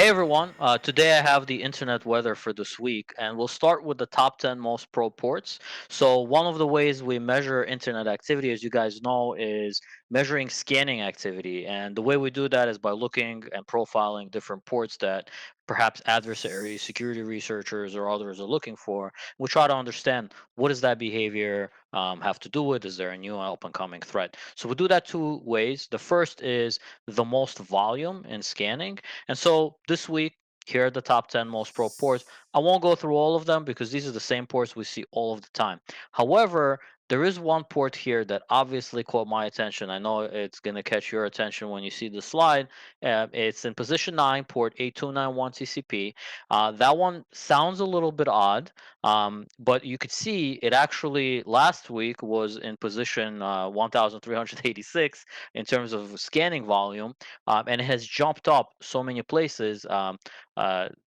Hey everyone, today I have the internet weather for this week, and we'll start with the top 10 most probe ports. So, one of the ways we measure internet activity, as you guys know, is measuring scanning activity. And the way we do that is by looking and profiling different ports that perhaps adversaries, security researchers, or others are looking for. We try to understand what does that behavior have to do with? Is there a new up and coming threat? So, we do that two ways. The first is the most volume in scanning. And so this week, here are the top 10 most pro ports. I won't go through all of them because these are the same ports we see all of the time. However, there is one port here that obviously caught my attention. I know it's going to catch your attention when you see the slide. It's in position 9, port 8291 TCP. That one sounds a little bit odd, but you could see it actually last week was in position 1386 in terms of scanning volume, and it has jumped up so many places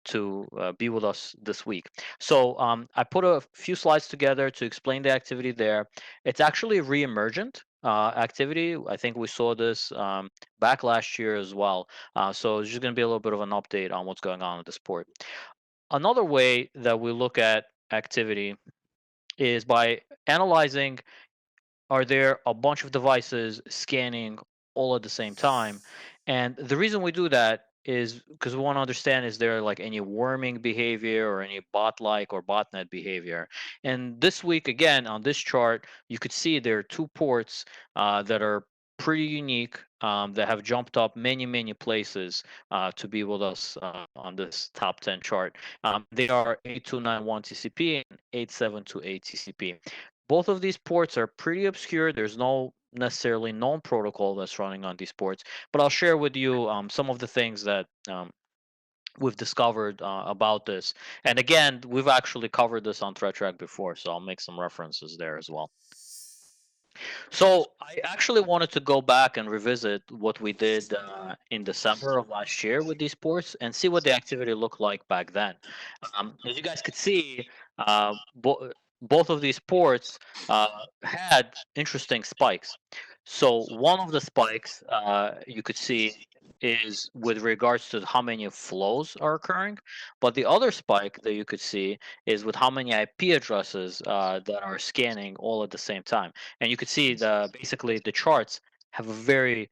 to be with us this week. So I put a few slides together to explain the activity there. It's actually re-emergent activity. I think we saw this back last year as well. So it's just going to be a little bit of an update on what's going on at this port. Another way that we look at activity is by analyzing, are there a bunch of devices scanning all at the same time? And the reason we do that is because we want to understand, is there like any worming behavior or any bot-like or botnet behavior? And this week, again, on this chart, you could see there are two ports that are pretty unique, that have jumped up many places to be with us on this top 10 chart. They are 8291 TCP and 872 TCP. Both of these ports are pretty obscure. There's no necessarily known protocol that's running on these ports, but I'll share with you some of the things that we've discovered about this. And again, we've actually covered this on ThreatTraq before, so I'll make some references there as well. So I actually wanted to go back and revisit what we did in December of last year with these ports and see what the activity looked like back then. As you guys could see, both of these ports had interesting spikes. So one of the spikes you could see is with regards to how many flows are occurring, but the other spike that you could see is with how many IP addresses that are scanning all at the same time. And you could see basically the charts have a very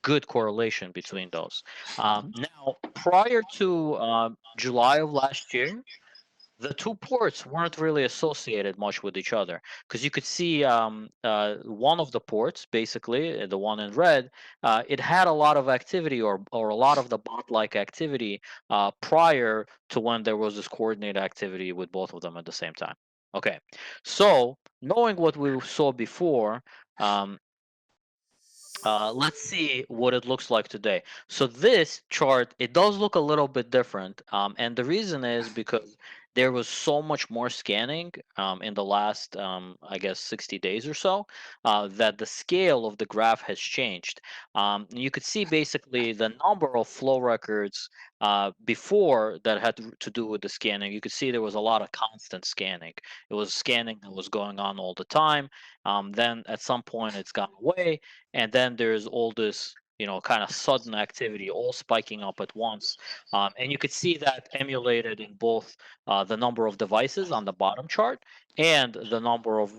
good correlation between those. Now, prior to July of last year, the two ports weren't really associated much with each other because you could see one of the ports, basically the one in red, it had a lot of activity or a lot of the bot-like activity prior to when there was this coordinated activity with both of them at the same time. Okay, so knowing what we saw before, um, let's see what it looks like today. So this chart, it does look a little bit different, and the reason is because there was so much more scanning in the last, I guess, 60 days or so, that the scale of the graph has changed. You could see basically the number of flow records before that had to do with the scanning. You could see there was a lot of constant scanning. It was scanning that was going on all the time. Then at some point it's gone away, and then there's all this kind of sudden activity all spiking up at once, and you could see that emulated in both the number of devices on the bottom chart and the number of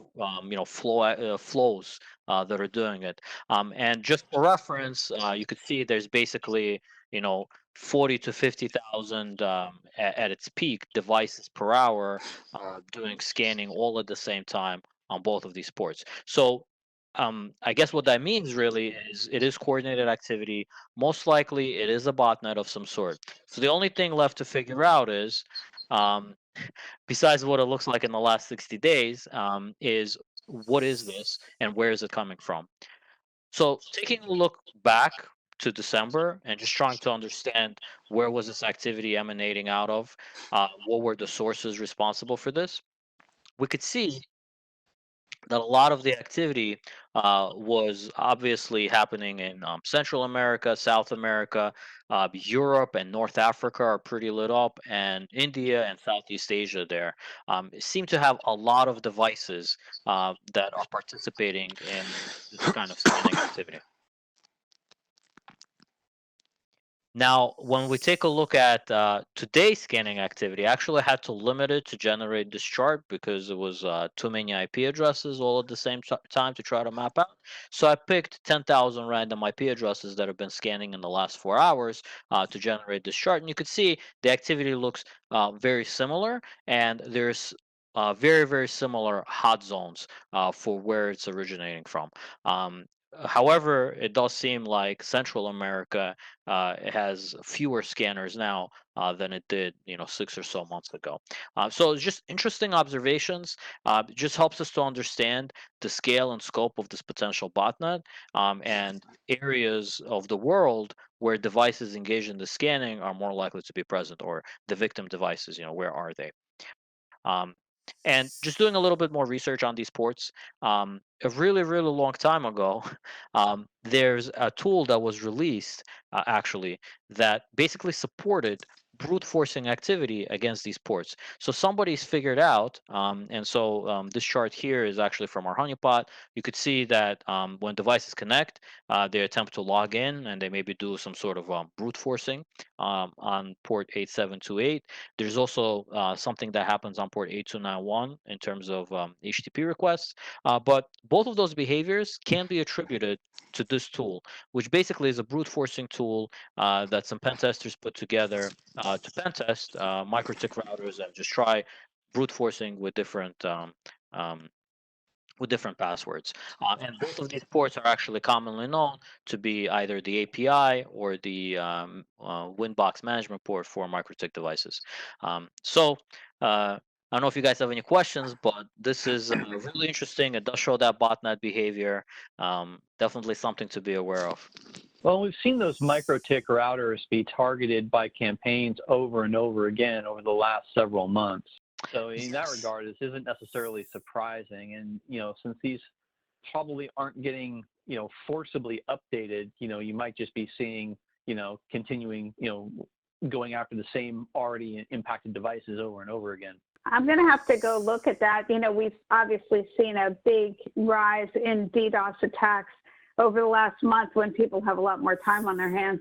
flows that are doing it, and just for reference, you could see there's basically 40 to 50,000 at its peak devices per hour doing scanning all at the same time on both of these ports. So I guess what that means really is it is coordinated activity. Most likely, it is a botnet of some sort. So the only thing left to figure out is, um, besides what it looks like in the last 60 days, is what is this and where is it coming from? So taking a look back to December and just trying to understand where was this activity emanating out of, what were the sources responsible for this, we could see that a lot of the activity was obviously happening in Central America, South America, Europe, and North Africa are pretty lit up, and India and Southeast Asia there seem to have a lot of devices that are participating in this kind of scanning activity. Now, when we take a look at today's scanning activity, I actually had to limit it to generate this chart because it was too many IP addresses all at the same time to try to map out. So I picked 10,000 random IP addresses that have been scanning in the last 4 hours to generate this chart. And you could see the activity looks very similar, and there's very, very similar hot zones for where it's originating from. However, it does seem like Central America it has fewer scanners now than it did, 6 or so months ago. So it's just interesting observations. It just helps us to understand the scale and scope of this potential botnet and areas of the world where devices engaged in the scanning are more likely to be present, or the victim devices. Where are they? Um, and just doing a little bit more research on these ports, a really, really long time ago, there's a tool that was released actually that basically supported brute forcing activity against these ports. So somebody's figured out, and so this chart here is actually from our honeypot. You could see that when devices connect, they attempt to log in and they maybe do some sort of brute forcing on port 8728. There's also something that happens on port 8291 in terms of HTTP requests. But both of those behaviors can be attributed to this tool, which basically is a brute forcing tool that some pen testers put together to pen test microtik routers and just try brute forcing um, with different passwords. And both of these ports are actually commonly known to be either the API or the Winbox management port for MikroTik devices. So I don't know if you guys have any questions, but this is really interesting. It does show that botnet behavior. Definitely something to be aware of. Well, we've seen those MikroTik routers be targeted by campaigns over and over again over the last several months. So in that regard, this isn't necessarily surprising. And, since these probably aren't getting, forcibly updated, you might just be seeing, continuing, going after the same already impacted devices over and over again. I'm going to have to go look at that. We've obviously seen a big rise in DDoS attacks over the last month when people have a lot more time on their hands.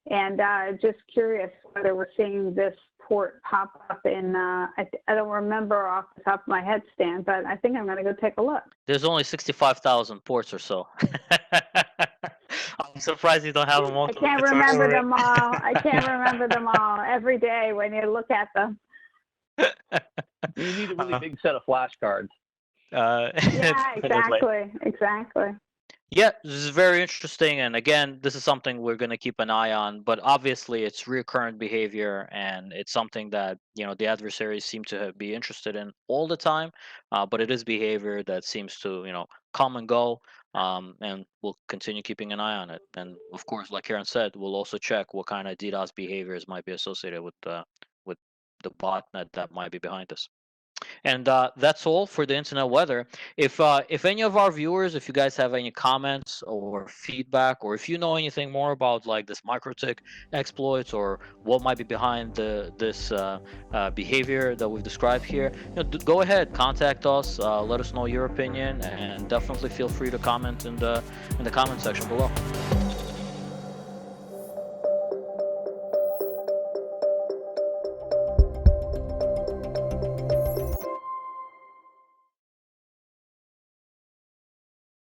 And just curious whether we're seeing this port pop up in, I don't remember off the top of my head, Stan, but I think I'm going to go take a look. There's only 65,000 ports or so. I'm surprised you don't have them all. I can't remember them all. I can't remember them all every day when you look at them. You need a really big set of flashcards. Yeah, exactly. Yeah, this is very interesting. And again, this is something we're going to keep an eye on. But obviously, it's recurrent behavior, and it's something that the adversaries seem to be interested in all the time. But it is behavior that seems to come and go. And we'll continue keeping an eye on it. And of course, like Karen said, we'll also check what kind of DDoS behaviors might be associated with the botnet that might be behind this. And that's all for the internet weather. If any of our viewers, if you guys have any comments or feedback, or if you know anything more about like this MikroTik exploits or what might be behind this behavior that we've described here, go ahead, contact us, let us know your opinion, and definitely feel free to comment in the comment section below.